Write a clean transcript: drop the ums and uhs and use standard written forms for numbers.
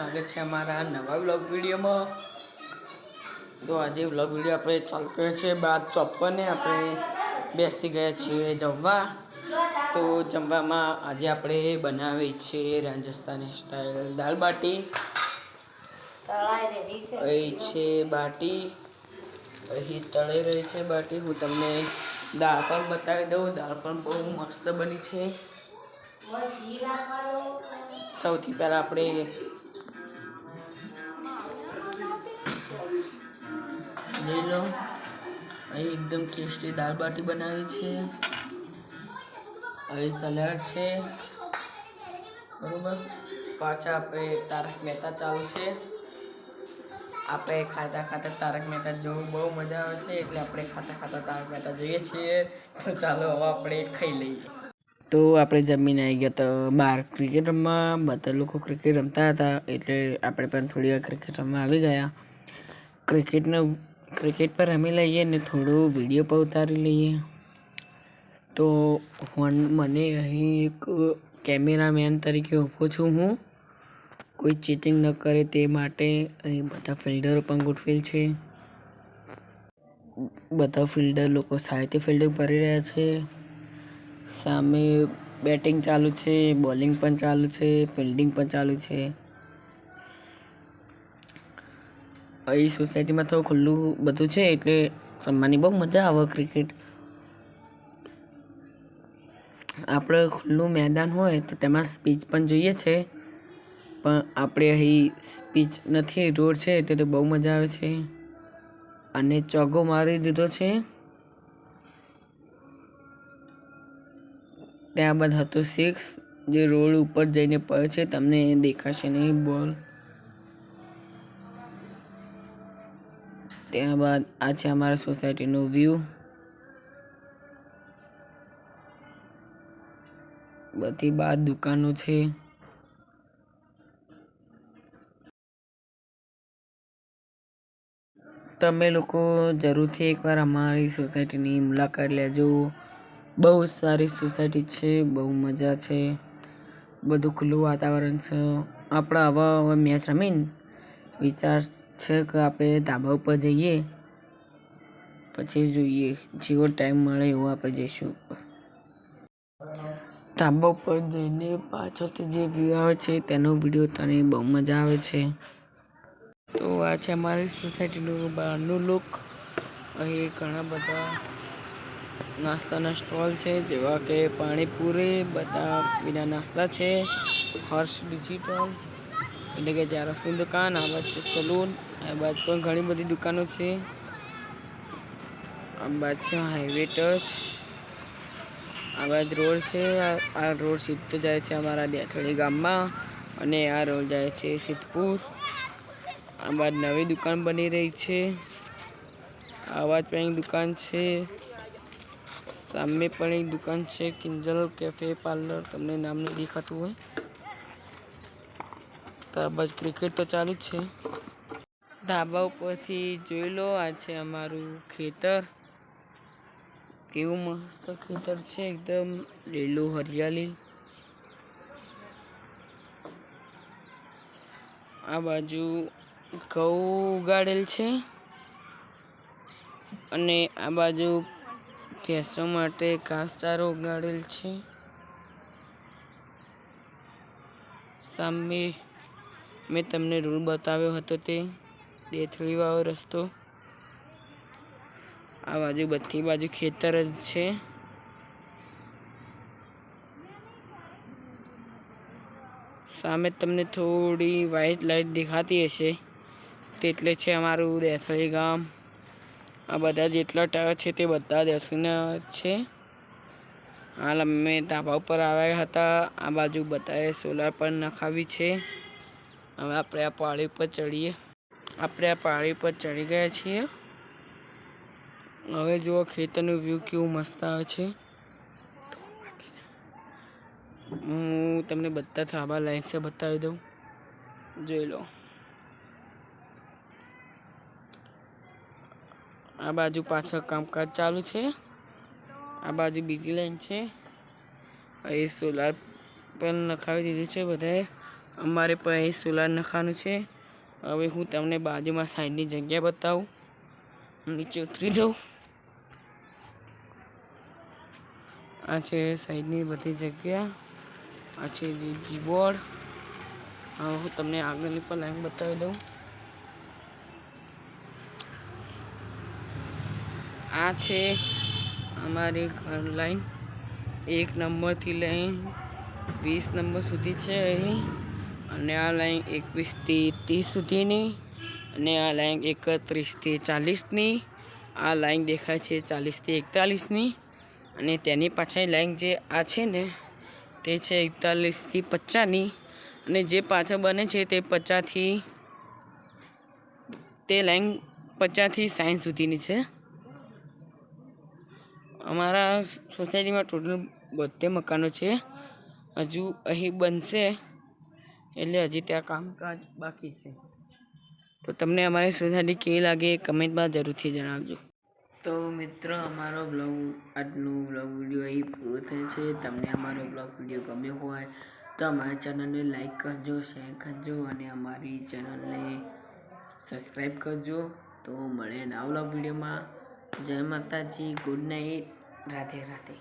સ્વાગત છે અમારા નવા વ્લોગ વિડીયોમાં। તો આજે વ્લોગ વિડીયો આપણે ચાલુ કર્યો છે 12:54 આપણે બેસી ગયા છીએ જમવા। તો જમવામાં આજે આપણે બનાવી છે રાજસ્થાની સ્ટાઇલ દાલ બાટી। અહીં છે બાટી, અહીં તળાઈ રહી છે બાટી। હું તમને દાળ પણ બતાવી દઉં, દાળ પણ બહુ મસ્ત બની છે। સૌથી પહેલા આપણે લઈ લો, અહીં એકદમ ટેસ્ટી દાળ બાટી બનાવી છે। અહીં સલાડ છે, બરોબર। પાછા આપણે તારક મહેતા ચાલુ છે। આપણે ખાતા ખાતા તારક મહેતા જોવું બહુ મજા આવે છે, એટલે આપણે ખાતા ખાતા તારક મહેતા જોઈએ છીએ। તો ચાલો હવે આપણે ખાઈ લઈએ। તો આપણે જમીને આવી ગયા તો બહાર ક્રિકેટ રમવા, બધા લોકો ક્રિકેટ રમતા હતા, એટલે આપણે પણ થોડી વાર ક્રિકેટ રમવા આવી ગયા। ક્રિકેટ પર રમી લઈએ ને થોડું વિડીયો પર ઉતારી લઈએ। તો મને અહીં એક કેમેરામેન તરીકે ઊભો છું હું, કોઈ ચીટિંગ ન કરે તે માટે। અહીં બધા ફિલ્ડરો પણ ગોઠવેલ છે, બધા ફિલ્ડર લોકો સાઈડથી ફિલ્ડિંગ કરી રહ્યા છે। સામે બેટિંગ ચાલુ છે, બોલિંગ પણ ચાલુ છે, ફિલ્ડિંગ પણ ચાલુ છે। અહીં સોસાયટીમાં તો ખુલ્લું બધું છે, એટલે રમવાની બહુ મજા આવે ક્રિકેટ। આપણે ખુલ્લું મેદાન હોય તો તેમાં સ્પીચ પણ જોઈએ છે, પણ આપણે અહીં સ્પીચ નથી, રોડ છે એટલે બહુ મજા આવે છે। અને ચોગ્ગો મારી દીધો છે। ત્યારબાદ હતો 6 જે રોડ ઉપર જઈને પડે છે, તમને દેખાશે નહીં બોલ। ત્યારબાદ આ છે અમારા સોસાયટીનો વ્યૂ, બધી બહાર દુકાનો છે। તમે લોકો જરૂરથી એકવાર અમારી સોસાયટીની મુલાકાત લેજો। બહુ સારી સોસાયટી છે, બહુ મજા છે, બધું ખુલ્લું વાતાવરણ છે। આપણે આવા મેચ રમીને વિચાર છે કે આપણે ધાબા ઉપર જઈએ, પછી જોઈએ જેવો ટાઈમ મળે એવો આપણે જઈશું। ધાબા ઉપર જઈને પાછળથી જે વ્યૂ આવે છે તેનો વિડીયો તને બહુ મજા આવે છે। તો આ છે અમારી સોસાયટીનું બહારનું લુક। અહીં ઘણા બધા નાસ્તાના સ્ટોલ છે, જેવા કે પાણીપુરી, બધા બીજા નાસ્તા છે। હર્ષ ડિજિટલ એટલે કે ઝેરોક્ષની દુકાન, આ બાજુ છે સલૂન, આ બાજુ પણ ઘણી બધી દુકાનો છે। આ બાજુ છે હાઈવે ટચ, આ બાજુ રોડ છે। આ રોડ સીધો જાય છે અમારા દેથળી ગામમાં, અને આ રોડ જાય છે સિદ્ધપુર। આ બાજુ નવી દુકાન બની રહી છે, આ બાજુ પણ એક દુકાન છે, સામે પણ એક દુકાન છે કિંજલ કેફે પાર્લર, તમને નામ નહીં દેખાતું હોય તો। આ બાજુ ક્રિકેટ તો ચાલુ જ છે। ધાબા ઉપરથી જોઈ લો, આ છે અમારું ખેતર, કેવું મસ્ત ખેતર છે, એકદમ લીલું હરિયાળી। આ બાજુ ઘઉં ઉગાડેલ છે, અને આ બાજુ ભેંસો માટે ઘાસચારો ઉગાડેલ છે। સામે મેં તમને રોડ બતાવ્યો હતો તે દેથળી વાળો રસ્તો, આ બાજુ બધી બાજુ ખેતર જ છે। સામે તમને થોડી વ્હાઈટ લાઈટ દેખાતી હશે, તેટલે છે અમારું દેથળી ગામ। આ બધા જેટલા ટાવર છે તે બધા દેથળીના છે। હાલ અમે ધાબા ઉપર આવ્યા હતા, આ બાજુ બધાએ સોલાર પણ નખાવી છે। હવે આપણે આ પહાડી ઉપર ચડીએ, આપણે આ પહાડી ઉપર ચડી ગયા છીએ। હવે જુઓ ખેતરનું વ્યૂ કેવું મસ્ત આવે છે। હું તમને બધા ધાબા લાઈન સે બતાવી દઉં, જોઈ લો। આ બાજુ પાછળ કામકાજ ચાલુ છે, આ બાજુ બીજી લાઈન છે। અહીં સોલાર પણ નખાવી દીધી છે બધાએ, અમારે પણ અહીં સોલાર નખાનું છે. હવે હું તમને બાજુમાં સાઈડની જગ્યા બતાવું. નીચે ઉતરી જાઉં. આ છે સાઈડની બધી જગ્યા. આ છે જીપી બોર્ડ. હવે હું તમને આગળની પણ લાઈન બતાવી દઉં. આ છે અમારી ઘર લાઈન. 1 નંબરથી લઈને 20 નંબર સુધી છે અહીં. અને આ લાઈન 21 થી 30 સુધીની. અને આ લાઈન 31 થી 40ની. આ લાઈન દેખાય છે 40 થી 41ની. અને તેની પાછળ લાઈન જે આ છે ને તે છે 41 થી 50ની. અને જે પાછળ બને છે તે 50 થી તે લાઈન 50 થી 60 સુધીની છે. અમારા સોસાયટીમાં ટોટલ 72 મકાનો છે. હજુ અહીં બનશે એટલે હજી ત્યાં કામકાજ બાકી છે. તો તમને અમારી સોસાયટી કેવી લાગે એ કમેન્ટમાં જરૂરથી જણાવજો. તો મિત્રો આજનો બ્લોગ વિડીયો અહીં પૂરો થાય છે. તમને અમારો બ્લોગ વિડીયો ગમ્યો હોય તો અમારી ચેનલને લાઈક કરજો, શેર કરજો અને અમારી ચેનલને સબસ્ક્રાઈબ કરજો. તો મળે નવા બ્લોગ વિડીયોમાં. જય માતાજી, ગુડ નાઇટ, રાધે રાધે.